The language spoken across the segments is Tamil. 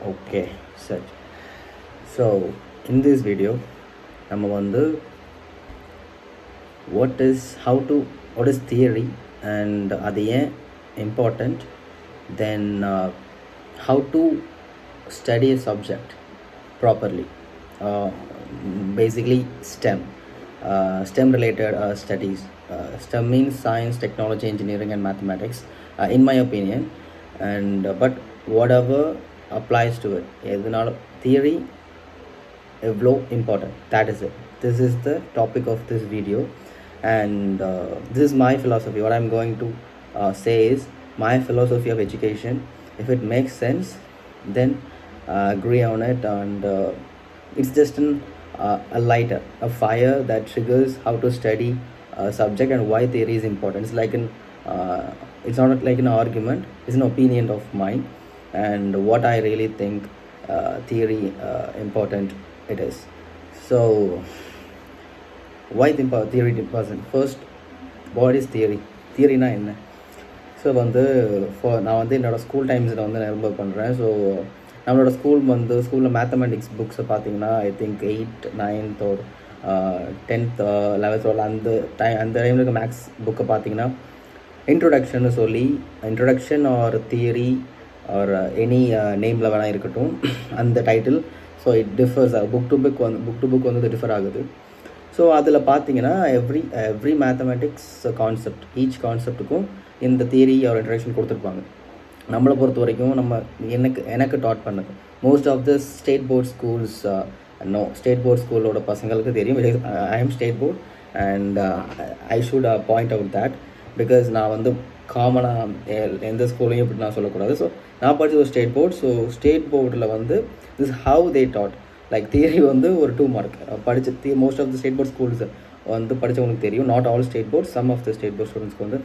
Okay, set. So in this video, நம்ம வந்து what is theory and அது ஏன் important, then how to study a subject properly, uh, basically STEM related studies. STEM means science, technology, engineering and mathematics, in my opinion. And but whatever applies to it, எதுனாலும் theory எவ்வளோ important, that is it. This is the topic of this video. And this is my philosophy. What I'm going to say is my philosophy of education. If it makes sense, then agree on it. And it's just a lighter, a fire that triggers how to study a subject and why theory is important. It's like it's not like an argument, it's an opinion of mine and what I really think theory important it is. So why theory important? First, what is theory? Theoryனா என்ன? ஸோ நான் என்னோடய ஸ்கூல் டைம்ஸில் நான் ரொம்ப பண்ணுறேன். ஸோ நம்மளோட ஸ்கூலில் மேத்தமெட்டிக்ஸ் புக்ஸை பார்த்தீங்கன்னா I think 8th 9th or 10th 11th அந்த டைமில் இருக்க மேக்ஸ் புக்கை பார்த்தீங்கன்னா இன்ட்ரொடக்ஷன்னு சொல்லி introduction or theory or any நேமில் வேணால் இருக்கட்டும் அந்த title. So it differs book to book வந்து டிஃபர் ஆகுது. ஸோ அதில் பார்த்தீங்கன்னா எவ்ரி மேத்தமெட்டிக்ஸ் கான்செப்ட், ஈச் கான்செப்ட்டுக்கும் இந்த தியரி ஒரு இன்ட்ரடக்ஷன் கொடுத்துருப்பாங்க. நம்மளை பொறுத்த வரைக்கும் எனக்கு டாட் பண்ணது most of the state board schools, state board ஸ்கூலோட பசங்களுக்கு தெரியும். I am state board and I should point out that because நான் காமனாக எந்த ஸ்கூலையும் இப்படி நான் சொல்லக்கூடாது. ஸோ நான் படித்தது ஒரு ஸ்டேட் போர்ட். ஸோ ஸ்டேட் போர்டில் this how they taught like theory ஒரு 2 mark படித்த most of the state board schools படித்தவங்களுக்கு தெரியும். Not all state board, some of the state board ஸ்டூடெண்ட்ஸ்க்கு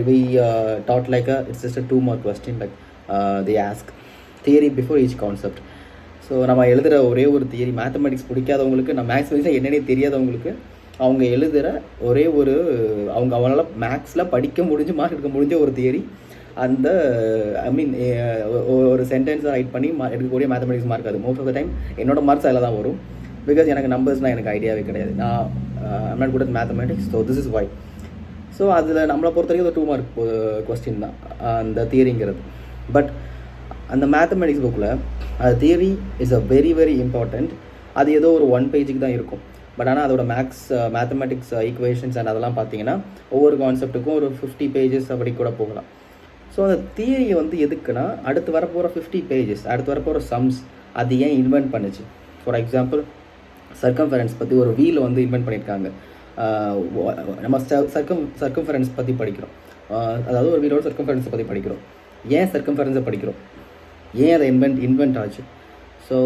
we taught like it's just a 2 mark question, like they ask theory before each concept. So நம்ம எழுதுகிற ஒரே ஒரு தியரி, மேத்தமெட்டிக்ஸ் பிடிக்காதவங்களுக்கு, நான் மேக்ஸ் வைஸாக என்னென்ன தெரியாதவங்களுக்கு அவங்க எழுதுகிற ஒரே ஒரு அவங்களால மேக்ஸில் படிக்க முடிஞ்சு மார்க் எடுக்க முடிஞ்ச ஒரு தியரி, அந்த ஐ மீன் ஒரு சென்டென்ஸை ரைட் பண்ணி எடுக்கக்கூடிய மேத்தமெட்டிக்ஸ் மார்க். அது மோஸ்ட் ஆஃப் த டைம் என்னோடய மார்க்ஸ் அதில் தான் வரும். பிகாஸ் எனக்கு நம்பர்ஸ்னால் எனக்கு ஐடியாவே கிடையாது. நான் I'm not good at mathematics. So this is why. So அதில் நம்மளை பொறுத்த வரைக்கும் ஒரு 2 mark கொஸ்டின் தான் அந்த தியரிங்கிறது. பட் அந்த மேத்தமெட்டிக்ஸ் புக்கில் அது theory is a very very important. அது ஏதோ ஒரு 1 பேஜுக்கு தான் இருக்கும். பட் ஆனால் அதோட மேத்தமெட்டிக்ஸ் ஈக்குவேஷன்ஸ் அண்ட் அதெல்லாம் பார்த்தீங்கன்னா ஒவ்வொரு கான்செப்ட்டுக்கும் ஒரு 50 pages அப்படி கூட போகலாம். ஸோ அந்த தியரி எதுக்குன்னா அடுத்து வரப்போகிற 50 pages, அடுத்து வரப்போகிற சம்ஸ் அது ஏன் இன்வென்ட் பண்ணுச்சு. ஃபார் எக்ஸாம்பிள் சர்க்கம்ஃபரன்ஸ் பற்றி ஒரு வீல் இன்வென்ட் பண்ணியிருக்காங்க. நம்ம சர்க்கம்ஃபரன்ஸ் பற்றி படிக்கிறோம், அதாவது ஒரு வீலோட சர்க்கம்ஃபரன்ஸை பற்றி படிக்கிறோம். ஏன் சர்க்கம்ஃபரன்ஸை படிக்கிறோம், ஏன் அதை இன்வென்ட் ஆச்சு. ஸோ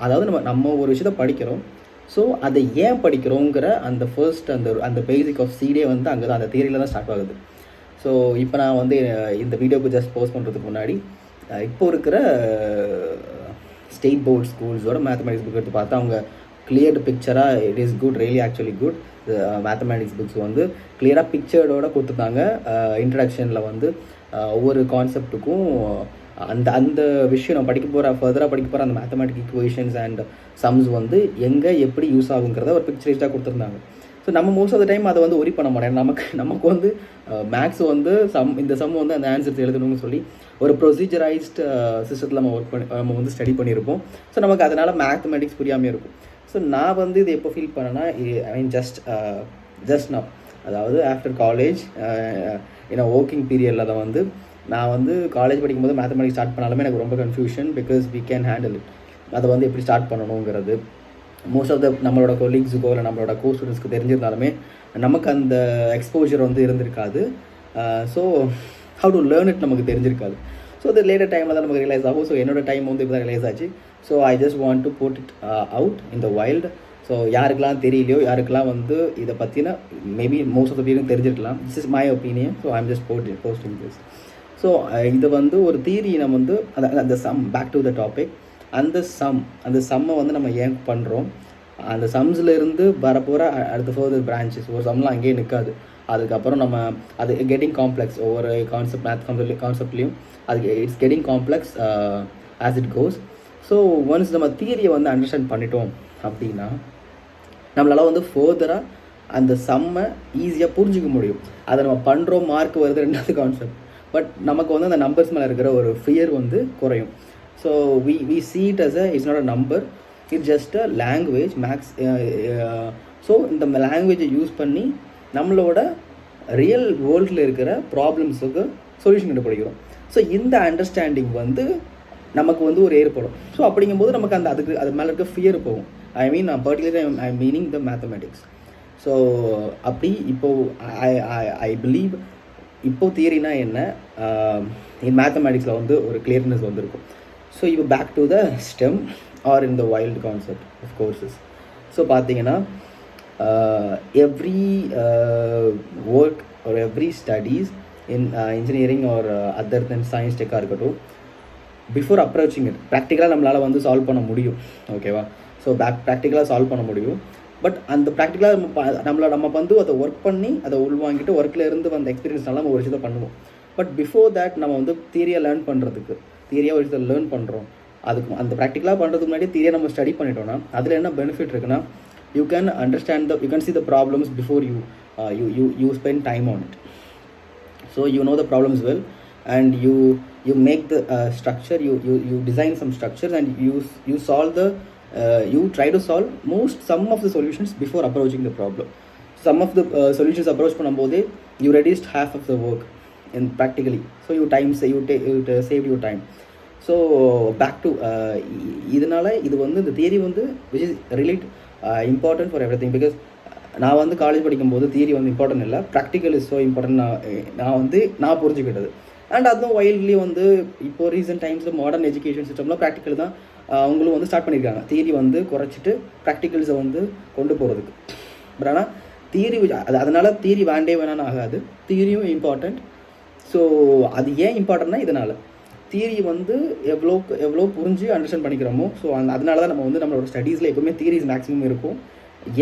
அதாவது நம்ம ஒரு விஷயத்தை படிக்கிறோம். ஸோ அதை ஏன் படிக்கிறோங்கிற அந்த ஃபர்ஸ்ட் அந்த பேசிக் ஆஃப் சீடே அங்கே தான், அந்த தியரியில் தான் ஸ்டார்ட் ஆகுது. ஸோ இப்போ நான் இந்த வீடியோக்கு ஜஸ்ட் போஸ்ட் பண்ணுறதுக்கு முன்னாடி இப்போ இருக்கிற ஸ்டேட் போர்ட் ஸ்கூல்ஸோட மேத்தமெட்டிக்ஸ் புக் எடுத்து பார்த்தா அவங்க கிளியர்டு பிக்சராக it is good, really actually good. Mathematics books கிளியராக பிக்சர்டோட கொடுத்துருந்தாங்க. இன்ட்ரடக்ஷனில் ஒவ்வொரு கான்செப்ட்டுக்கும் அந்த விஷயம் நம்ம ஃபர்தராக படிக்க போகிற அந்த மேத்தமெட்டிக் ஈக்குவேஷன்ஸ் அண்ட் சம்ஸ் எங்கே எப்படி யூஸ் ஆகுங்கிறத ஒரு பிக்சரைஸ்டாக கொடுத்துருந்தாங்க. ஸோ நம்ம மோஸ்ட் ஆஃப் த டைம் அதை ஒரி பண்ண மாட்டேன். நமக்கு மேக்ஸ் இந்த சம் அந்த ஆன்சர்ஸ் எழுதணும்னு சொல்லி ஒரு ப்ரொசீஜரைஸ்டு சிஸ்டத்தில் நம்ம ஸ்டடி பண்ணியிருப்போம். ஸோ நமக்கு அதனால் மேத்தமெட்டிக்ஸ் புரியாமல் இருக்கும். ஸோ நான் இது எப்போ ஃபீல் பண்ணேன்னா, ஐ மீன் ஜஸ்ட் நான், அதாவது ஆஃப்டர் காலேஜ் ஏன்னா ஒர்க்கிங் பீரியடில் தான் நான் காலேஜ் படிக்கும்போது மேத்தமெட்டிக்ஸ் ஸ்டார்ட் பண்ணாலுமே எனக்கு ரொம்ப confusion. Because we can handle it. அதை எப்படி ஸ்டார்ட் பண்ணணுங்கிறது மோஸ்ட் ஆஃப் த நம்மளோட கொலீக்ஸுக்கோ இல்லை நம்மளோட கோ ஸ்டூடெண்ட்ஸ்க்கு தெரிஞ்சிருந்தாலுமே நமக்கு அந்த எக்ஸ்போஜர் இருந்திருக்காது. So how to learn it நமக்கு தெரிஞ்சிருக்காது. ஸோ அது லேட்டர் டைமில் தான் நமக்கு ரியலைஸ் ஆகும். ஸோ என்னோட டைம் இப்போ தான் ரியலைஸ் ஆச்சு. So I just want to put it out in the wild. So யாருக்கெல்லாம் தெரியலையோ, யாருக்கெல்லாம் இதை பற்றின மேபி மோஸ்ட் ஆஃப் த பீப்புளுக்கு தெரிஞ்சிருக்கலாம். This is my opinion. So I am just posting this. So இது ஒரு தியரி நம்ம அந்த sum, back to the topic, அந்த சம்மை நம்ம ஏன் பண்ணுறோம், அந்த சம்ஸ்லேருந்து வரப்போகிற அடுத்த ஃபர்தர் பிரான்ச்சஸ், ஒரு சம்லாம் அங்கேயே நிற்காது. அதுக்கப்புறம் நம்ம அது கெட்டிங் காம்ப்ளெக்ஸ், ஒவ்வொரு மேத் கான்செப்ட்லேயும் அது it's getting complex. As it goes. So once நம்ம தியரியை வந்து அண்டர்ஸ்டாண்ட் பண்ணிட்டோம் அப்படின்னா நம்மளால் வந்து ஃபர்தராக அந்த சம்மை ஈஸியாக புரிஞ்சிக்க முடியும். அதை நம்ம பண்ணுறோம், மார்க் வருது, ரெண்டாவது கான்செப்ட். பட் நமக்கு வந்து அந்த நம்பர்ஸ் மேலே இருக்கிற ஒரு ஃபியர் வந்து குறையும். So we see it as it's not a number, it's just a language maths. So இந்த லாங்குவேஜை யூஸ் பண்ணி நம்மளோட ரியல் வேர்ல்டில் இருக்கிற ப்ராப்ளம்ஸுக்கு சொல்யூஷன் கண்டுபிடிக்கிறோம். ஸோ இந்த அண்டர்ஸ்டாண்டிங் வந்து நமக்கு வந்து ஒரு ஏற்படும். ஸோ அப்படிங்கும்போது நமக்கு அது மேலே இருக்க ஃபியர் போகும். நான் particularly I meaning the mathematics. So அப்படி இப்போது ஐ பிலீவ் இப்போது தியரினா என்ன, இன் மேத்தமெட்டிக்ஸில் வந்து ஒரு கிளியர்னஸ் வந்துருக்கும். ஸோ இப்போ back to the stem or in the wild concept of courses. So பார்த்தீங்கன்னா every work or every studies in engineering or other than science டெக்காக இருக்கட்டும், பிஃபோர் அப்ரோச்சிங் இட் ப்ராக்டிக்கலாக நம்மளால் வந்து சால்வ் பண்ண முடியும். ஓகேவா? ஸோ ப்ராக்டிக்கலாக சால்வ் பண்ண முடியும். பட் அந்த ப்ராக்டிக்கலாக நம்ம வந்து அதை ஒர்க் பண்ணி அதை உள்வாங்கிட்டு ஒர்க்கில் இருந்து வந்த எக்ஸ்பீரியன்ஸ்னால நம்ம ஒரு விஷயத்தை பண்ணுவோம். பட் பிஃபோர் தேட் நம்ம வந்து தியரியாக ஒரு விஷயத்தை லேர்ன் பண்ணுறோம். அதுக்கு அந்த ப்ராக்டிக்கலாக பண்ணுறதுக்கு முன்னாடி தியரியை நம்ம ஸ்டடி பண்ணிட்டோம்னா அதில் என்ன பெனிஃபிட் இருக்குன்னா, you can understand you can see the problems before you spend time on it. So you know the problems well, and you make the structure, you design some structures, and you solve the you try to solve some of the solutions before approaching the problem. Some of the solutions approach பண்ணும்போது you reduced half of the work in practically, so you saved your time. So back to இதனால இது வந்து இந்த தியரி வந்து which is really important for everything, because நான் வந்து காலேஜ் படிக்கும்போது தியரி வந்து இம்பார்ட்டன்ட் இல்லை, ப்ராக்டிக்கல் இஸ் ஸோ இம்பார்ட்டன்ட் நான் புரிஞ்சுக்கிட்டது. அண்ட் அதுவும் வைல்ட்லி வந்து இப்போது ரீசெண்ட் டைம்ஸில் மாடர்ன் எஜுகேஷன் சிஸ்டமில் ப்ராக்டிக்கல் தான் அவங்களும் வந்து ஸ்டார்ட் பண்ணியிருக்காங்க. தியரி வந்து குறைச்சிட்டு ப்ராக்டிக்கல்ஸை வந்து கொண்டு போகிறதுக்கு. பட் ஆனால் தியரி அதனால் தியரி வேணான்னு ஆகாது, தியரியும் இம்பார்ட்டண்ட். ஸோ அது ஏன் இம்பார்ட்டன்ட்னா இதனால் தியரி வந்து எவ்வளோ புரிஞ்சு அண்டர்ஸ்டாண்ட் பண்ணிக்கிறோமோ, ஸோ அதனால தான் நம்ம வந்து நம்மளோட ஸ்டடீஸில் எப்போவுமே தியரிஸ் மேக்ஸிமம் இருக்கும்.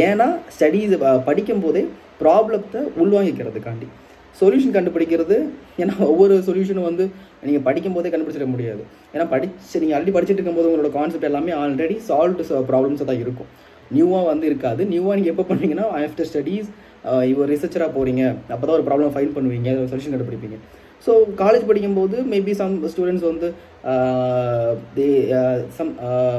ஏன்னா ஸ்டடீஸ் படிக்கும் போதே ப்ராப்ளத்தை உள்வாங்கிக்கிறதுக்காண்டி சொல்யூஷன் கண்டுபிடிக்கிறது. ஏன்னா ஒவ்வொரு சொல்யூஷனும் வந்து நீங்கள் படிக்கும் போதே கண்டுபிடிச்சிட முடியாது. ஏன்னா நீங்கள் ஆல்ரெடி படிச்சுட்டு இருக்கும்போது உங்களோட கான்செப்ட் எல்லாமே ஆல்ரெடி சால்வ்டு ப்ராப்ளம்ஸாக தான் இருக்கும், நியூவாக வந்து இருக்காது. நியூவாக நீங்கள் எப்போ பண்ணீங்கன்னா ஆஃப்டர் ஸ்டடீஸ் இவர் ரிசர்ச்சராக போகிறீங்க, அப்போ தான் ஒரு ப்ராப்ளம் ஃபைல் பண்ணுவீங்க, சொல்யூஷன் கண்டுபிடிப்பீங்க. ஸோ காலேஜ் படிக்கும்போது மேபி சம் ஸ்டூடெண்ட்ஸ் வந்து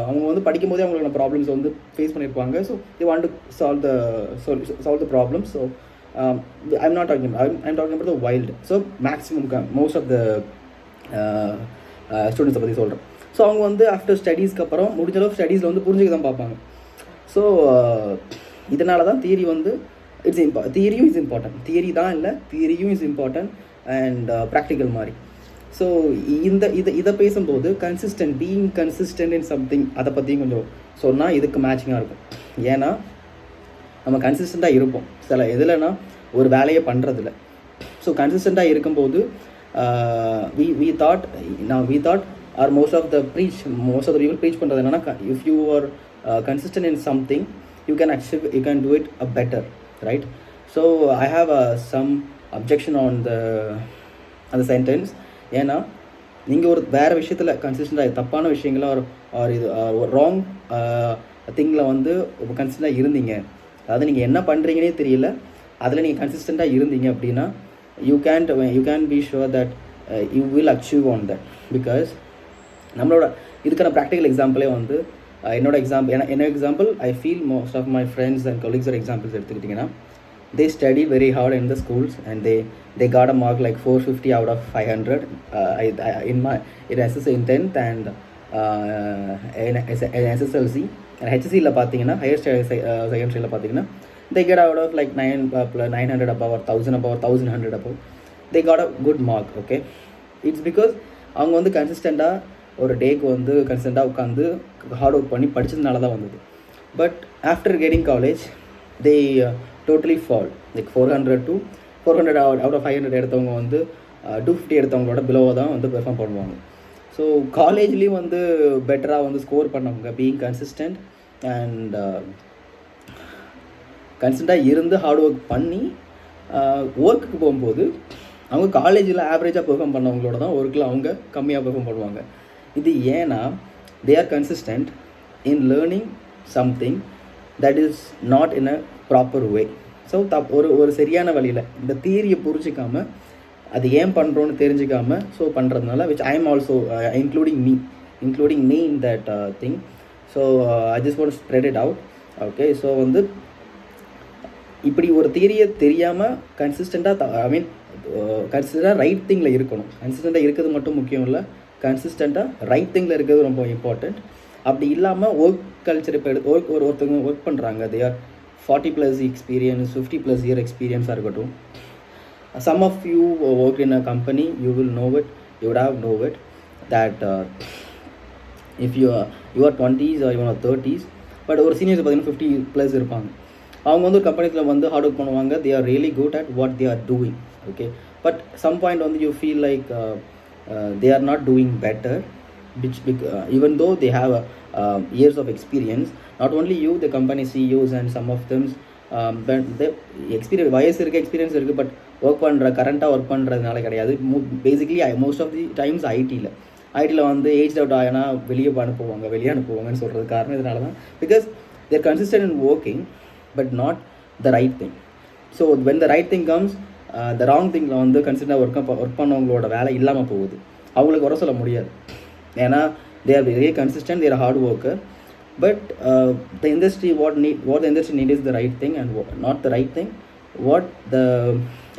அவங்க வந்து படிக்கும்போதே அவங்களோட ப்ராப்ளம்ஸ் வந்து ஃபேஸ் பண்ணியிருப்பாங்க. So they want to solve the problems. So I'm talking about the wild. So maximum most of the ஸ்டூடெண்ட்ஸை பற்றி சொல்கிறேன். ஸோ அவங்க வந்து ஆஃப்டர் ஸ்டடீஸ்க்கு அப்புறம் முடிஞ்ச அளவு ஸ்டடீஸில் வந்து புரிஞ்சுக்க தான் பார்ப்பாங்க. ஸோ இதனால தான் தியரி வந்து தியரியும் இஸ் இம்பார்ட்டன்ட். தியரி தான் இல்லை, தியரியும் இஸ் இம்பார்ட்டன்ட் அண்ட் ப்ராக்டிக்கல் மாதிரி. ஸோ இதை பேசும்போது பீயிங் கன்சிஸ்டன்ட் இன் சம்திங் அதை பற்றியும் கொஞ்சம் சொன்னால் இதுக்கு மேட்சிங்காக இருக்கும். ஏன்னா நம்ம கன்சிஸ்டண்ட்டாக இருப்போம் சில எதுலனா ஒரு வேலையை பண்ணுறதில்ல. ஸோ கன்சிஸ்டண்ட்டாக இருக்கும்போது we thought or most of the people preach பண்ணுறது என்னன்னா, if you are consistent in something you can do it better, right? So I have some objection on the sentence. ஏன்னா நீங்கள் ஒரு வேறு விஷயத்தில் கன்சிஸ்டண்ட்டாக தப்பான விஷயங்கள ஒரு இது ராங் திங்கில் வந்து கன்சிஸ்டண்ட்டாக இருந்தீங்க, அதாவது நீங்கள் என்ன பண்ணுறீங்கன்னே தெரியல, அதில் நீங்கள் கன்சிஸ்டண்ட்டாக இருந்தீங்க அப்படின்னா you can be sure that you will achieve on that. Because நம்மளோட இதுக்கான ப்ராக்டிக்கல் எக்ஸாம்பிளே வந்து என்னோட example I feel most of my friends and கொலீக்ஸோட எக்ஸாம்பிள்ஸ் எடுத்துக்கிட்டிங்கன்னா, they studied very hard in the schools and they got a mark like 450 out of 500 in 10th and in SSLC. And HSCல பார்த்தீங்கன்னா ஹையர் செகண்டரியில் பார்த்தீங்கன்னா they get out of like 900 above or 1000 above or 1100 above. They got a good mark. Okay, it's because அவங்க வந்து கன்சிஸ்டண்ட்டாக ஒரு டேக்கு வந்து கன்சிஸ்டண்ட்டாக உட்காந்து ஹார்ட் ஒர்க் பண்ணி படித்ததுனால தான் வந்தது. But after getting college they totally fall, like 400 out of 500 எடுத்தவங்க வந்து 250 எடுத்தவங்களோட பிலோவாக தான் வந்து பெர்ஃபார்ம் பண்ணுவாங்க. ஸோ காலேஜ்லேயும் வந்து பெட்டராக வந்து ஸ்கோர் பண்ணவங்க பீயிங் கன்சிஸ்டன்ட் அண்ட் கன்சிஸ்டண்ட்டாக இருந்து ஹார்ட் ஒர்க் பண்ணி ஒர்க்குக்கு போகும்போது அவங்க காலேஜில் ஆவரேஜாக பெர்ஃபார்ம் பண்ணவங்களோட தான் ஒர்க்கில் அவங்க கம்மியாக பெர்ஃபார்ம் பண்ணுவாங்க. இது ஏன்னா they are consistent in learning something that is not in a proper way. So ஒரு சரியான வழியில் இந்த தியரியை புரிஞ்சிக்காமல் அது ஏன் பண்ணுறோன்னு தெரிஞ்சிக்காமல் ஸோ பண்ணுறதுனால which I am also including me in that thing. So I just want spread it out. Okay, so வந்து இப்படி ஒரு தியரியை தெரியாமல் கன்சிஸ்டண்ட்டாக ரைட் திங்கில் இருக்கணும். கன்சிஸ்டண்ட்டாக இருக்கிறது மட்டும் முக்கியம் இல்லை, கன்சிஸ்டண்ட்டாக ரைட் திங்கில் இருக்கிறது ரொம்ப இம்பார்ட்டண்ட். அப்படி இல்லாமல் ஒர்க் கல்ச்சர் இப்போ ஒருத்தவங்க ஒர்க் பண்ணுறாங்க, they are 40+ experience, 50+ year experience இருக்கட்டும். Some of you work in a company, you will know it, you would have know it that if you are 20s or even 30s, but ஒரு சீனியர்ஸ் பார்த்தீங்கன்னா 50+ இருப்பாங்க. அவங்க வந்து ஒரு கம்பெனியில் வந்து ஹார்ட் ஒர்க் பண்ணுவாங்க, they are really good at what they are doing. Okay, but some point வந்து you feel like they are not doing better, which even though they have years of experience. Not only you, the company CEOs and some of them, but the experience வயசு இருக்குது, எக்ஸ்பீரியன்ஸ் இருக்குது, பட் கரண்ட்டாக ஒர்க் பண்ணுறதுனால கிடையாது. Basically most of the times ஐடியில் வந்து ஏஜ் அவுட் ஆகினா வெளியே அனுப்புவாங்கன்னு சொல்கிறது காரணம் இதனால தான். Because they're consistent in working but not the right thing. So when the right thing comes, the wrong திங்கில் வந்து கன்சிஸ்டண்டாக ஒர்க் பண்ணவங்களோட வேலை இல்லாமல் போகுது. அவங்களுக்கு வர சொல்ல முடியாது, ஏன்னா they are very consistent, they are hard worker, but the industry what the industry need is the right thing and not the right thing what the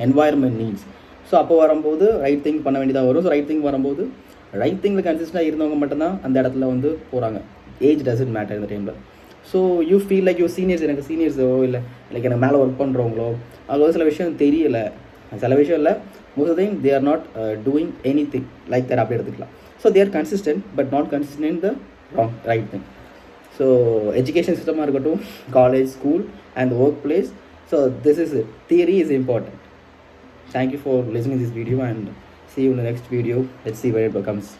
environment needs. So அப்போ வரும்போது ரைட் திங்க் பண்ண வேண்டியதாக வரும். ஸோ ரைட் திங்க் வரும்போது ரைட் திங்கில் கன்சிஸ்டண்டாக இருந்தவங்க மட்டும்தான் அந்த இடத்துல வந்து போகிறாங்க. ஏஜ் டசன்ட் மேட்டர் இந்த டைமில். So you feel like you சீனியர்ஸோ இல்லை லைக் எனக்கு மேலே ஒர்க் பண்ணுறவங்களோ அது சில விஷயம் தெரியலை, சில விஷயம் இல்லை, most of the time they are not doing anything like that அப்படி எடுத்துக்கலாம். So they are consistent but not consistent in the right thing. So education system இருக்கட்டும், college, school and workplace, so this is it. Theory is important. Thank you for listening to this video and see you in the next video. Let's see where it becomes.